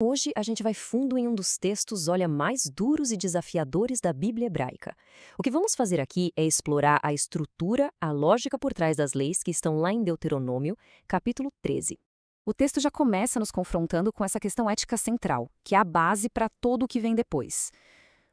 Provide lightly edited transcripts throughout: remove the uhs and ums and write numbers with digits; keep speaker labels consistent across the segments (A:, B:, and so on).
A: Hoje a gente vai fundo em um dos textos, olha, mais duros e desafiadores da Bíblia hebraica. O que vamos fazer aqui é explorar a estrutura, a lógica por trás das leis que estão lá em Deuteronômio, capítulo 13. O texto já começa nos confrontando com essa questão ética central, que é a base para todo o que vem depois.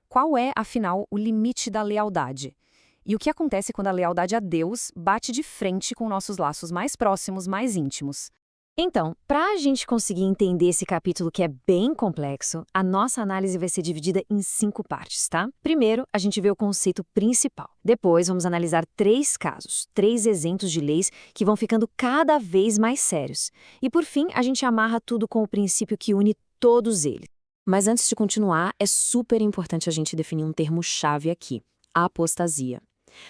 A: Qual é, afinal, o limite da lealdade? E o que acontece quando a lealdade a Deus bate de frente com nossos laços mais próximos, mais íntimos? Então, para a gente conseguir entender esse capítulo que é bem complexo, a nossa análise vai ser dividida em 5 partes, tá? Primeiro, a gente vê o conceito principal. Depois, vamos analisar 3 casos, 3 exemplos de leis que vão ficando cada vez mais sérios. E por fim, a gente amarra tudo com o princípio que une todos eles. Mas antes de continuar, é super importante a gente definir um termo-chave aqui: a apostasia.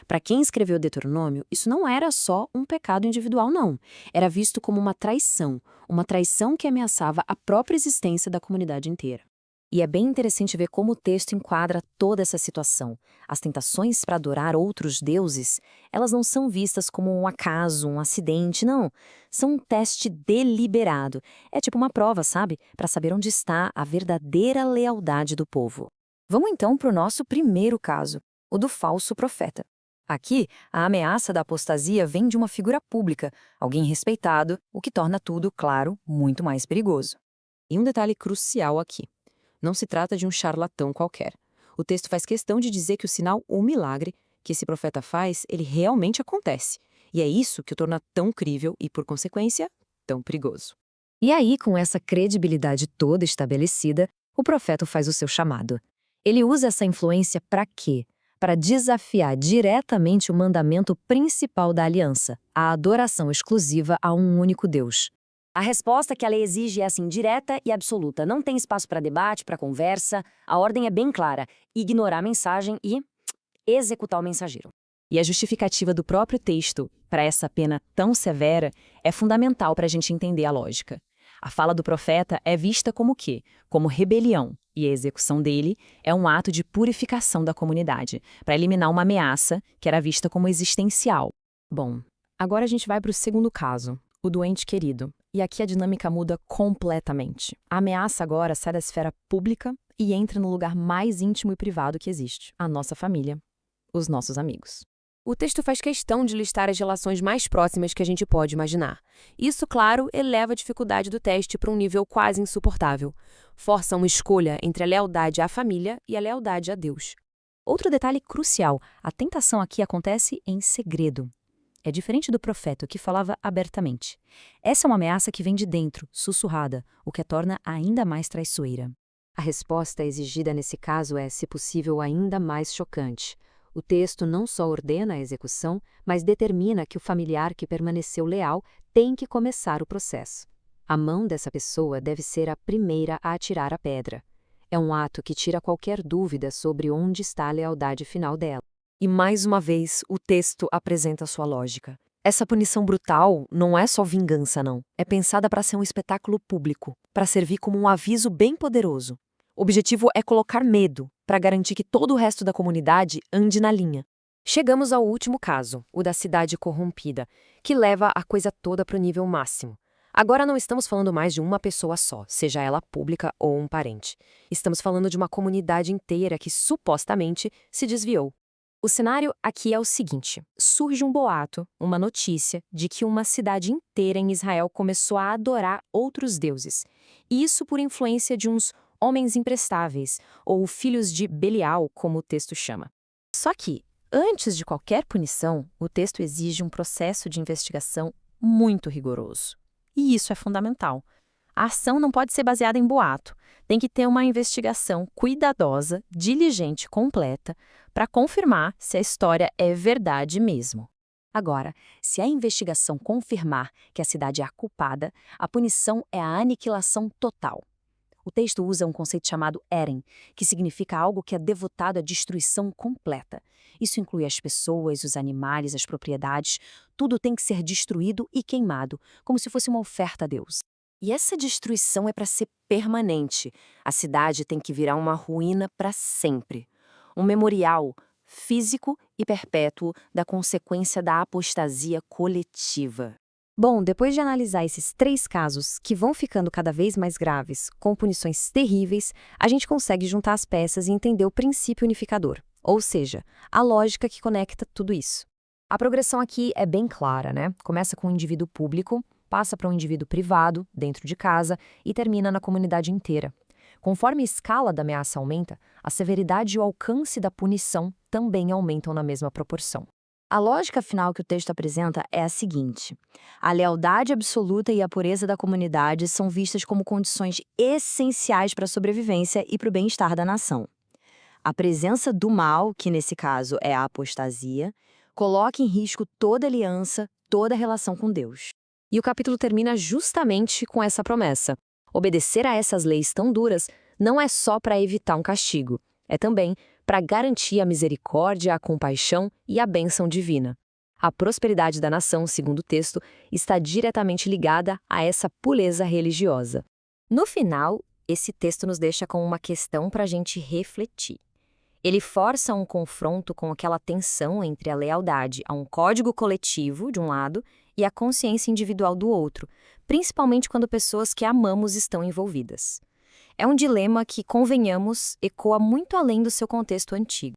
A: Para quem escreveu Deuteronômio, isso não era só um pecado individual, não. Era visto como uma traição que ameaçava a própria existência da comunidade inteira. E é bem interessante ver como o texto enquadra toda essa situação. As tentações para adorar outros deuses, elas não são vistas como um acaso, um acidente, não. São um teste deliberado. É tipo uma prova, sabe? Para saber onde está a verdadeira lealdade do povo. Vamos então para o nosso primeiro caso, o do falso profeta. Aqui, a ameaça da apostasia vem de uma figura pública, alguém respeitado, o que torna tudo, claro, muito mais perigoso. E um detalhe crucial aqui: não se trata de um charlatão qualquer. O texto faz questão de dizer que o sinal ou milagre que esse profeta faz, ele realmente acontece. E é isso que o torna tão crível e, por consequência, tão perigoso. E aí, com essa credibilidade toda estabelecida, o profeta faz o seu chamado. Ele usa essa influência para quê? Para desafiar diretamente o mandamento principal da aliança, a adoração exclusiva a um único Deus. A resposta que a lei exige é assim, direta e absoluta. Não tem espaço para debate, para conversa. A ordem é bem clara: ignorar a mensagem e executar o mensageiro. E a justificativa do próprio texto para essa pena tão severa é fundamental para a gente entender a lógica. A fala do profeta é vista como o quê? Como rebelião, e a execução dele é um ato de purificação da comunidade, para eliminar uma ameaça que era vista como existencial. Bom, agora a gente vai para o segundo caso, o do ente querido, e aqui a dinâmica muda completamente. A ameaça agora sai da esfera pública e entra no lugar mais íntimo e privado que existe, a nossa família, os nossos amigos. O texto faz questão de listar as relações mais próximas que a gente pode imaginar. Isso, claro, eleva a dificuldade do teste para um nível quase insuportável. Força uma escolha entre a lealdade à família e a lealdade a Deus. Outro detalhe crucial: a tentação aqui acontece em segredo. É diferente do profeta, que falava abertamente. Essa é uma ameaça que vem de dentro, sussurrada, o que a torna ainda mais traiçoeira. A resposta exigida nesse caso é, se possível, ainda mais chocante. O texto não só ordena a execução, mas determina que o familiar que permaneceu leal tem que começar o processo. A mão dessa pessoa deve ser a primeira a atirar a pedra. É um ato que tira qualquer dúvida sobre onde está a lealdade final dela. E mais uma vez, o texto apresenta sua lógica. Essa punição brutal não é só vingança, não. É pensada para ser um espetáculo público, para servir como um aviso bem poderoso. O objetivo é colocar medo, para garantir que todo o resto da comunidade ande na linha. Chegamos ao último caso, o da cidade corrompida, que leva a coisa toda para o nível máximo. Agora não estamos falando mais de uma pessoa só, seja ela pública ou um parente. Estamos falando de uma comunidade inteira que supostamente se desviou. O cenário aqui é o seguinte: surge um boato, uma notícia, de que uma cidade inteira em Israel começou a adorar outros deuses. E isso por influência de uns homens imprestáveis, ou filhos de Belial, como o texto chama. Só que, antes de qualquer punição, o texto exige um processo de investigação muito rigoroso. E isso é fundamental. A ação não pode ser baseada em boato. Tem que ter uma investigação cuidadosa, diligente, completa, para confirmar se a história é verdade mesmo. Agora, se a investigação confirmar que a cidade é a culpada, a punição é a aniquilação total. O texto usa um conceito chamado Eren, que significa algo que é devotado à destruição completa. Isso inclui as pessoas, os animais, as propriedades. Tudo tem que ser destruído e queimado, como se fosse uma oferta a Deus. E essa destruição é para ser permanente. A cidade tem que virar uma ruína para sempre. Um memorial físico e perpétuo da consequência da apostasia coletiva. Bom, depois de analisar esses 3 casos, que vão ficando cada vez mais graves, com punições terríveis, a gente consegue juntar as peças e entender o princípio unificador, ou seja, a lógica que conecta tudo isso. A progressão aqui é bem clara, né? Começa com um indivíduo público, passa para um indivíduo privado, dentro de casa, e termina na comunidade inteira. Conforme a escala da ameaça aumenta, a severidade e o alcance da punição também aumentam na mesma proporção.
B: A lógica final que o texto apresenta é a seguinte: a lealdade absoluta e a pureza da comunidade são vistas como condições essenciais para a sobrevivência e para o bem-estar da nação. A presença do mal, que nesse caso é a apostasia, coloca em risco toda aliança, toda relação com Deus.
A: E o capítulo termina justamente com essa promessa. Obedecer a essas leis tão duras não é só para evitar um castigo, é também para garantir a misericórdia, a compaixão e a bênção divina. A prosperidade da nação, segundo o texto, está diretamente ligada a essa pureza religiosa. No final, esse texto nos deixa com uma questão para a gente refletir. Ele força um confronto com aquela tensão entre a lealdade a um código coletivo, de um lado, e a consciência individual do outro, principalmente quando pessoas que amamos estão envolvidas. É um dilema que, convenhamos, ecoa muito além do seu contexto antigo.